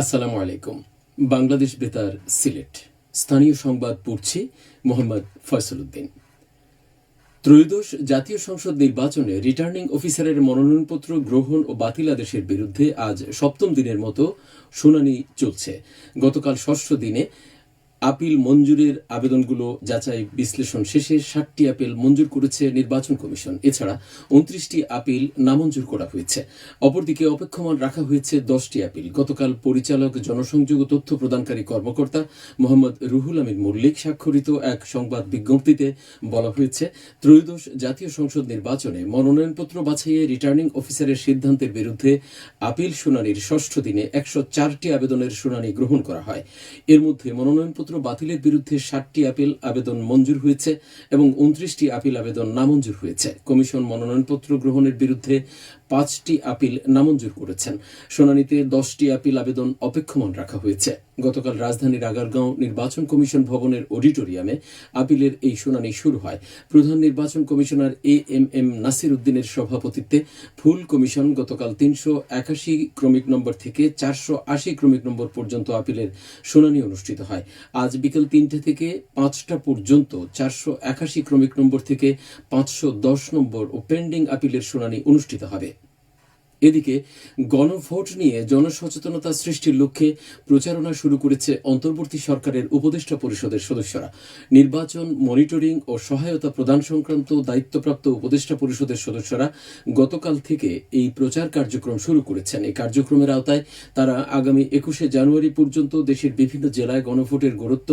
আসসালামু আলাইকুম। বাংলাদেশ বেতার, সিলেট। স্থানীয় সংবাদ পড়ছি মোহাম্মদ ফয়সল উদ্দিন। ত্রয়োদশ জাতীয় সংসদ নির্বাচনে রিটার্নিং অফিসারের মনোনয়নপত্র গ্রহণ ও বাতিল আদেশের বিরুদ্ধে আজ সপ্তম দিনের মতো শুনানি চলছে। গতকাল ষষ্ঠ দিনে আপিল মঞ্জুরের আবেদনগুলো যাচাই বিশ্লেষণ শেষে 60টি আপিল মঞ্জুর করেছে নির্বাচন কমিশন। এছাড়া 29টি আপিল নামঞ্জুর করা হয়েছে। অপরদিকে অপেক্ষমান রাখা হয়েছে 10টি আপিল। গতকাল পরিচালক, জনসংযোগ ও তথ্য প্রদানকারী কর্মকর্তা মোহাম্মদ রুহুল আমিন মল্লিক স্বাক্ষরিত এক সংবাদ বিজ্ঞপ্তিতে বলা হয়েছে, ত্রয়োদশ জাতীয় সংসদ নির্বাচনে মনোনয়নপত্র বাছাইয়ে রিটার্নিং অফিসারের সিদ্ধান্তের বিরুদ্ধে আপিল শুনানির ষষ্ঠ দিনে 104টি আবেদনের শুনানি গ্রহণ করা হয়। এর মধ্যে মনোনয়নপত্র বাতিলের বিরুদ্ধে 60টি আপিল আবেদন মঞ্জুর হয়েছে এবং 29টি আপিল আবেদন নামঞ্জুর হয়েছে। কমিশন মনোনয়নপত্র গ্রহণের বিরুদ্ধে 5টি আপিল নামঞ্জুর করেছেন। শুনানিতে 10টি আপিল আবেদন অপেক্ষমান রাখা হয়েছে। গতকাল রাজধানীর আগারগাঁও নির্বাচন কমিশন ভবনের অডিটোরিয়ামে আপিলের এই শুনানি শুরু হয়। প্রধান নির্বাচন কমিশনার এএমএম নাসির উদ্দিনের সভাপতিত্বে ফুল কমিশন গতকাল 381 ক্রমিক নম্বর থেকে 480 ক্রমিক নম্বর পর্যন্ত আপিলের শুনানি অনুষ্ঠিত হয়। আজ বিকেল 3টে থেকে 5টা পর্যন্ত 481 ক্রমিক নম্বর থেকে 510 নম্বর ও পেন্ডিং আপিলের শুনানি অনুষ্ঠিত হবে। এদিকে গণভোট নিয়ে জনসচেতনতা সৃষ্টির লক্ষ্যে প্রচারণা শুরু করেছে অন্তর্বর্তী সরকারের উপদেষ্টা পরিষদের সদস্যরা। নির্বাচন মনিটরিং ও সহায়তা প্রদান সংক্রান্ত দায়িত্বপ্রাপ্ত উপদেষ্টা পরিষদের সদস্যরা গতকাল থেকে এই প্রচার কার্যক্রম শুরু করেছেন। এই কার্যক্রমের আওতায় তারা আগামী 21শে জানুয়ারি পর্যন্ত দেশের বিভিন্ন জেলায় গণভোটের গুরুত্ব,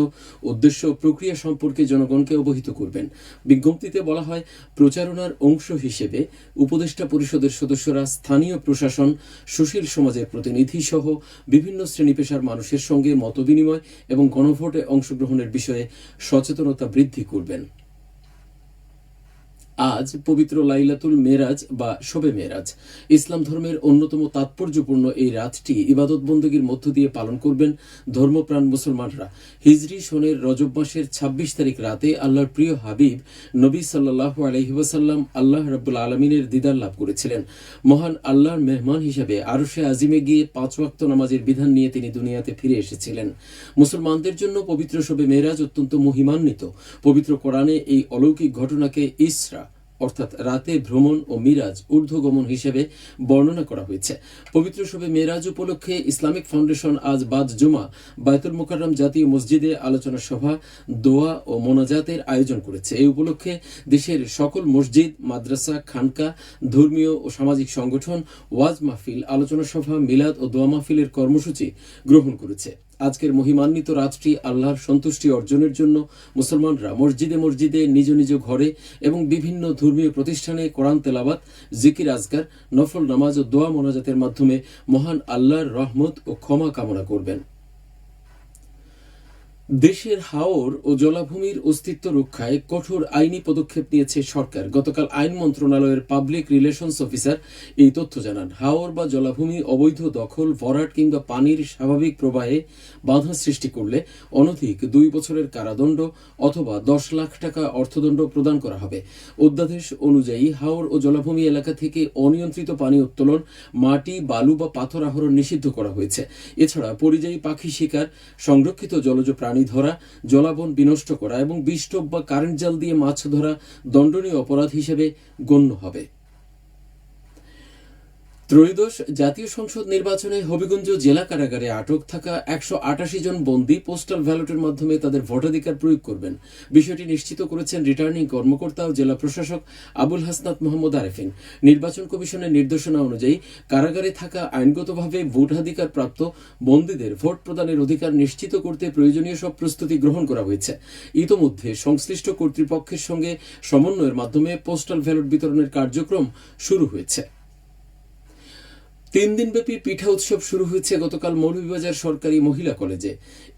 উদ্দেশ্য ও প্রক্রিয়া সম্পর্কে জনগণকে অবহিত করবেন। বিজ্ঞপ্তিতে বলা হয়, প্রচারণার অংশ হিসেবে উপদেষ্টা পরিষদের সদস্যরা স্থানীয় প্রশাসন, সুশীল সমাজের প্রতিনিধি সহ বিভিন্ন শ্রেণী পেশার মানুষের সঙ্গে মতবিনিময় এবং গণভোটে অংশগ্রহণের বিষয়ে সচেতনতা বৃদ্ধি করবেন। আজ পবিত্র লাইলাতুল মেরাজ বা শবে মেরাজ। ইসলাম ধর্মের অন্যতম তাৎপর্যপূর্ণ এই রাতটি ইবাদত বন্দেগীর মধ্য দিয়ে পালন করবেন ধর্মপ্রাণ মুসলমানরা। হিজরি সনের রজব মাসের 26 তারিখ রাতে আল্লাহর প্রিয় হাবিব নবী সাল্লাল্লাহু আলাইহি ওয়াসাল্লাম আল্লাহ রাব্বুল আলামিনের দিদার লাভ করেছিলেন। মহান আল্লাহর মেহমান হিসেবে আরশে আজিমে গিয়ে 5 ওয়াক্ত নামাজের বিধান নিয়ে তিনি দুনিয়াতে ফিরে এসেছিলেন। মুসলমানদের জন্য পবিত্র শবে মেরাজ অত্যন্ত মহিমান্বিত। পবিত্র কোরআনে এই অলৌকিক ঘটনাকে ইসরা অর্থাৎ রাতে ভ্রমণ ও মিরাজ ঊর্ধ্বগমন হিসেবে বর্ণনা করা হয়েছে। পবিত্র শবে মেরাজ উপলক্ষে ইসলামিক ফাউন্ডেশন আজ বাদ জুমা বায়তুল মোকাররম জাতীয় মসজিদে আলোচনা সভা, দোয়া ও মোনাজাতের আয়োজন করেছে। এই উপলক্ষে দেশের সকল মসজিদ, মাদ্রাসা, খানকা, ধর্মীয় ও সামাজিক সংগঠন ওয়াজ মাহফিল, আলোচনা সভা, মিলাদ ও দোয়া মাহফিলের কর্মসূচি গ্রহণ করেছে। আজকের মহিমান্বিত রাতটি আল্লাহর সন্তুষ্টি অর্জনের জন্য মুসলমানরা মসজিদে মসজিদে, নিজ নিজ ঘরে এবং বিভিন্ন ধর্মীয় প্রতিষ্ঠানে কোরআন তেলাওয়াত, জিকির আজকার, নফল নামাজ ও দোয়া মোনাজাতের মাধ্যমে মহান আল্লাহর রহমত ও ক্ষমা কামনা করবেন। দেশের হাওর ও জলাভূমির অস্তিত্ব রক্ষায় কঠোর আইনি পদক্ষেপ নিয়েছে সরকার। গতকাল আইন মন্ত্রণালয়ের পাবলিক রিলেশনস অফিসার এই তথ্য জানান। হাওর বা জলাভূমি অবৈধ দখল, ভরাট কিংবা পানির স্বাভাবিক প্রবাহে বাধা সৃষ্টি করলে অনধিক 2 বছরের কারাদণ্ড অথবা 10 লাখ টাকা অর্থদণ্ড প্রদান করা হবে। অধ্যাদেশ অনুযায়ী হাওর ও জলাভূমি এলাকা থেকে অনিয়ন্ত্রিত পানি উত্তোলন, মাটি, বালু বা পাথর আহরণ নিষিদ্ধ করা হয়েছে। এছাড়া পরিযায়ী পাখি শিকার, সংরক্ষিত জলজ প্রাণী ধরা, জলাবন বিনষ্ট করা এবং বিষটোপ বা কারেন্ট জাল দিয়ে মাছ ধরা দণ্ডনীয় অপরাধ হিসেবে গণ্য হবে। ত্রয়োদশ জাতীয় সংসদ নির্বাচনে হবিগঞ্জ জেলা কারাগারে আটক থাকা 188 জন বন্দী পোস্টাল ব্যালটের মাধ্যমে তাদের ভোটাধিকার প্রয়োগ করবেন। বিষয়টি নিশ্চিত করেছেন রিটার্নিং কর্মকর্তা ও জেলা প্রশাসক আবুল হাসনাত মোহাম্মদ আরেফিন। নির্বাচন কমিশনের নির্দেশনা অনুযায়ী কারাগারে থাকা আইনগতভাবে ভোটাধিকার প্রাপ্ত বন্দীদের ভোট প্রদানের অধিকার নিশ্চিত করতে প্রয়োজনীয় সব প্রস্তুতি গ্রহণ করা হয়েছে। ইতোমধ্যে সংশ্লিষ্ট কর্তৃপক্ষের সঙ্গে সমন্বয়ের মাধ্যমে পোস্টাল ব্যালট বিতরণের কার্যক্রম শুরু হয়েছে। 3 দিনব্যাপী পিঠা উৎসব শুরু হয়েছে গতকাল মৌলভীবাজার সরকারি মহিলা কলেজে।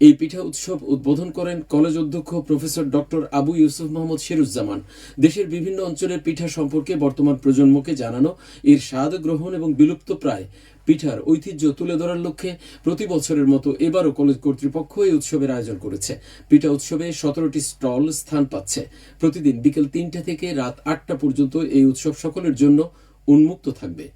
এই পিঠা উৎসব উদ্বোধন করেন কলেজ অধ্যক্ষ প্রফেসর ডক্টর আবু ইউসুফ মোহাম্মদ শিরুজ্জামান। দেশের বিভিন্ন অঞ্চলের পিঠা সম্পর্কে বর্তমান প্রজন্মকে জানানো, এর স্বাদ গ্রহণ এবং বিলুপ্ত প্রায় পিঠার ঐতিহ্য তুলে ধরার লক্ষ্যে প্রতি বছরের মতো এবারও কলেজ কর্তৃপক্ষ এই উৎসবের আয়োজন করেছে। পিঠা উৎসবে 17টি স্টল স্থান পাচ্ছে। প্রতিদিন বিকেল 3টা থেকে রাত 8টা পর্যন্ত এই উৎসব সকলের জন্য উন্মুক্ত থাকবে।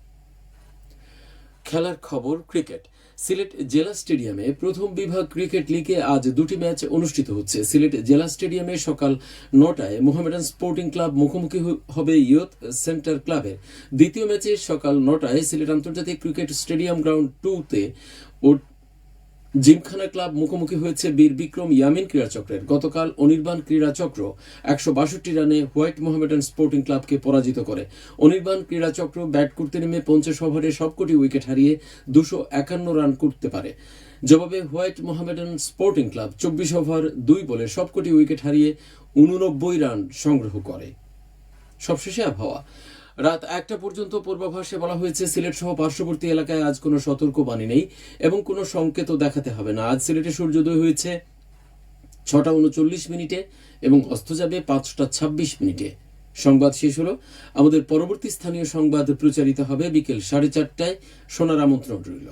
খেলার খবর, ক্রিকেট। সিলেট জেলা স্টেডিয়ামে প্রথম বিভাগ ক্রিকেট লিগে আজ দুটি ম্যাচ অনুষ্ঠিত হচ্ছে। সিলেট জেলা স্টেডিয়ামে সকাল 9টায় মোহামেডান স্পোর্টিং ক্লাব মুখোমুখি হবে ইয়ুথ সেন্টার ক্লাবের। দ্বিতীয় ম্যাচে সকাল 9টায় সিলেট আন্তর্জাতিক cricket stadium ground 2-তে gymkhana club মুখোমুখি হয়েছে বীর বিক্রম ইয়ামিন ক্রীড়া চক্রের। গতকাল অনির্বাণ ক্রীড়া চক্র 162 রানে হোয়াইট মোহামেডান স্পোর্টিং ক্লাবকে পরাজিত করে। অনির্বাণ ক্রীড়া চক্র ব্যাট করতে নেমে 50 ওভারে সবকটি উইকেট হারিয়ে 251 রান করতে পারে। জবাবে white Mohammedan sporting club 24 over 2 বলে সবকটি উইকেট হারিয়ে 89 রান সংগ্রহ করে। সবশেষে আবহাওয়া। রাত 1টা পর্যন্ত পূর্বাভাসে বলা হয়েছে সিলেট সহ পার্শ্ববর্তী এলাকায় আজ কোনো সতর্কবাণী নেই এবং কোনো সংকেতও দেখাতে হবে না। আজ সিলেটে সূর্যোদয় হয়েছে 6টা 39 এবং অস্ত যাবে 5টা 26। সংবাদ শেষ হলো। আমাদের পরবর্তী স্থানীয় সংবাদ প্রচারিত হবে বিকেল 4:30টায়। শোনার আমন্ত্রণ রইল।